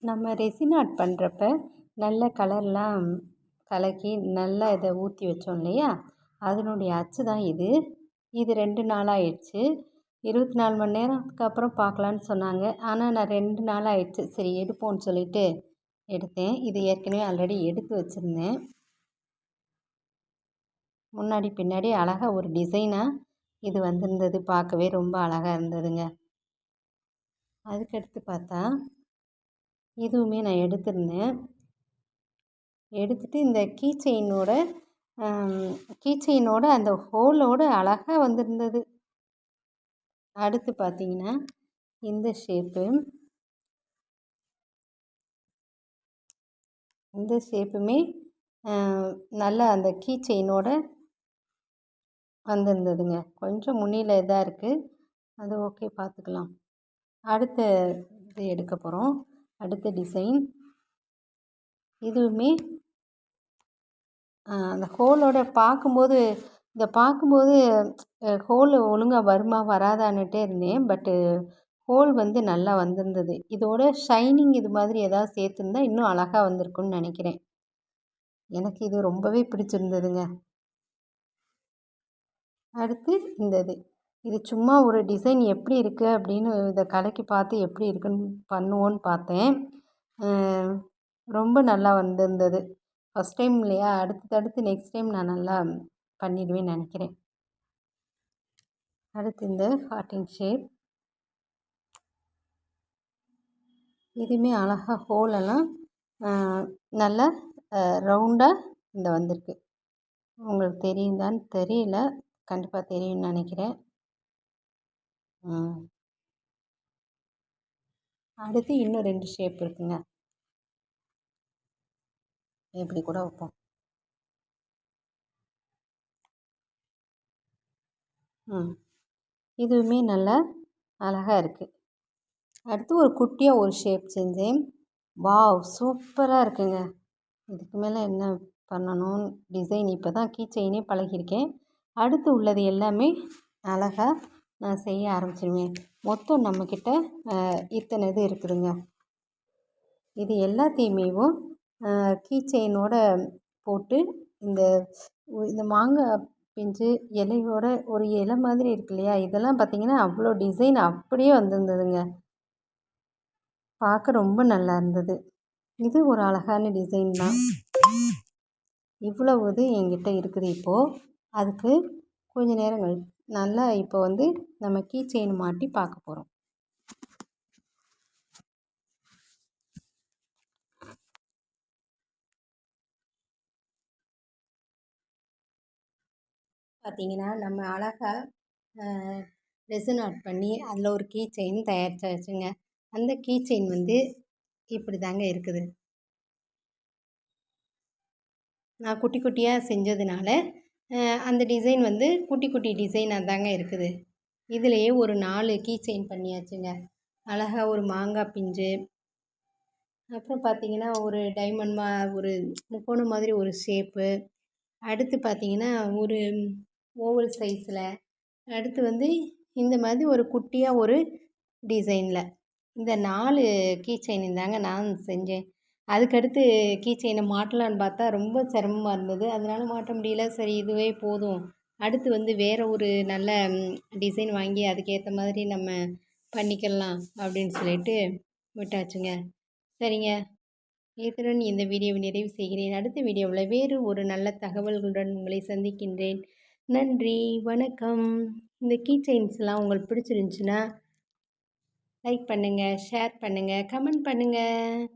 நம்ம resin art பண்ணுறப்ப நல்ல கலர்லாம் கலக்கி நல்லா இதை ஊற்றி வச்சோம் இல்லையா, அதனுடைய அச்சு தான் இது. இது 2 நாள் ஆயிடுச்சு. 24 மணி நேரத்துக்கு அப்புறம் பார்க்கலான்னு சொன்னாங்க. ஆனால் நான் 2 நாள் ஆயிடுச்சு. சரி எடுப்போம்னு சொல்லிட்டு எடுத்தேன். இது ஏற்கனவே ஆல்ரெடி எடுத்து வச்சுருந்தேன். முன்னாடி பின்னாடி அழகாக ஒரு டிசைனாக இது வந்திருந்தது. பார்க்கவே ரொம்ப அழகாக இருந்ததுங்க. அதுக்கடுத்து பார்த்தா இதுவுமே நான் எடுத்திருந்தேன். எடுத்துட்டு இந்த கீ செயினோட அந்த ஹோலோட அழகாக வந்திருந்தது. அடுத்து பார்த்தீங்கன்னா இந்த ஷேப்புமே நல்லா அந்த கீ செயினோட வந்திருந்ததுங்க. கொஞ்சம் முன்னில இதாக இருக்குது, அது ஓகே பார்த்துக்கலாம். அடுத்த இது எடுக்க போகிறோம். அடுத்த டிசைன் இதுவுமே அந்த ஹோலோட பார்க்கும்போது ஹோல் ஒழுங்காக வருமா வராதான்னுட்டே இருந்தேன். பட்டு ஹோல் வந்து நல்லா வந்திருந்தது. இதோட ஷைனிங் இது மாதிரி ஏதாவது சேர்த்துருந்தா இன்னும் அழகாக வந்திருக்குன்னு நினைக்கிறேன். எனக்கு இது ரொம்பவே பிடிச்சிருந்ததுங்க. அடுத்து இது சும்மா ஒரு டிசைன் எப்படி இருக்குது அப்படின்னு இதை கலக்கி பார்த்து எப்படி இருக்குன்னு பண்ணுவோன்னு பார்த்தேன். ரொம்ப நல்லா வந்திருந்தது. ஃபஸ்ட் டைம் இல்லையா, அடுத்து நெக்ஸ்ட் டைம் நான் நல்லா பண்ணிடுவேன்னு நினைக்கிறேன். அடுத்து இந்த ஹார்ட்டின் ஷேப் இதுவுமே அழகாக ஹோலெல்லாம் நல்லா ரவுண்டாக இந்த வந்திருக்கு. உங்களுக்கு தெரியுதான்னு தெரியல, கண்டிப்பாக தெரியும்னு நினைக்கிறேன். அடுத்து இன்னும் 2 ஷேப் இருக்குங்க. இப்படி கூட வைப்போம். இதுவுமே நல்லா அழகாக இருக்குது. அடுத்து ஒரு குட்டியாக ஒரு ஷேப் செஞ்சேன். வாவ், சூப்பராக இருக்குங்க. இதுக்கு மேலே என்ன பண்ணணும், டிசைன் இப்போ தான் கீ செயினே பழகியிருக்கேன். அடுத்து உள்ளது எல்லாமே அழகாக நான் செய்ய ஆரம்பிச்சிடுவேன். மொத்தம் நம்மக்கிட்ட இத்தனை இது இருக்குதுங்க. இது எல்லாத்தையுமேவும் கீ செயினோட போட்டு இந்த மாங்காய் பிஞ்சு இலையோட ஒரு இலை மாதிரி இருக்கு இல்லையா, இதெல்லாம் பார்த்திங்கன்னா அவ்வளோ டிசைன் அப்படியே வந்திருந்ததுங்க. பார்க்க ரொம்ப நல்லா இருந்தது. இது ஒரு அழகான டிசைன் தான். இவ்வளவு இது என்கிட்ட இருக்குது. இப்போது அதுக்கு கொஞ்சம் நேரம் நல்லா இப்போ வந்து நம்ம கீ செயின் மாட்டி பார்க்க போகிறோம். பார்த்திங்கன்னா நம்ம அழகாக ரெசின் ஆர்ட் பண்ணி அதில் ஒரு கீ செயின் தயாரிச்சாச்சுங்க. அந்த கீ செயின் வந்து இப்படி தாங்க இருக்குது. நான் குட்டி குட்டியாக செஞ்சதுனால அந்த டிசைன் வந்து குட்டி குட்டி டிசைனாக தாங்க இருக்குது. இதிலையே ஒரு 4 கீ செயின் பண்ணியாச்சுங்க. அழகாக ஒரு மாங்காய் பிஞ்சு, அப்புறம் பார்த்திங்கன்னா ஒரு டைமண்ட் ஒரு முக்கோணம் மாதிரி ஒரு ஷேப்பு, அடுத்து பார்த்திங்கன்னா ஒரு ஓவல் சைஸில், அடுத்து வந்து இந்த மாதிரி ஒரு குட்டியாக ஒரு டிசைனில், இந்த 4 கீ செயின் தாங்க நான் செஞ்சேன். அதுக்கடுத்து கீ செயினை மாட்டலான்னு பார்த்தா ரொம்ப சிரமமாக இருந்தது. அதனால் மாட்ட முடியல. சரி இதுவே போதும், அடுத்து வந்து வேறு ஒரு நல்ல டிசைன் வாங்கி அதுக்கேற்ற மாதிரி நம்ம பண்ணிக்கலாம் அப்படின்னு சொல்லிட்டு விட்டாச்சுங்க. சரிங்க, இத்துடன் இந்த வீடியோவை நிறைவு செய்கிறேன். அடுத்த வீடியோவில் வேறு ஒரு நல்ல தகவல்களுடன் உங்களை சந்திக்கின்றேன். நன்றி, வணக்கம். இந்த கீ செயின்ஸ்லாம் உங்களுக்கு பிடிச்சிருந்துச்சுன்னா லைக் பண்ணுங்கள், ஷேர் பண்ணுங்கள், கமெண்ட் பண்ணுங்கள்.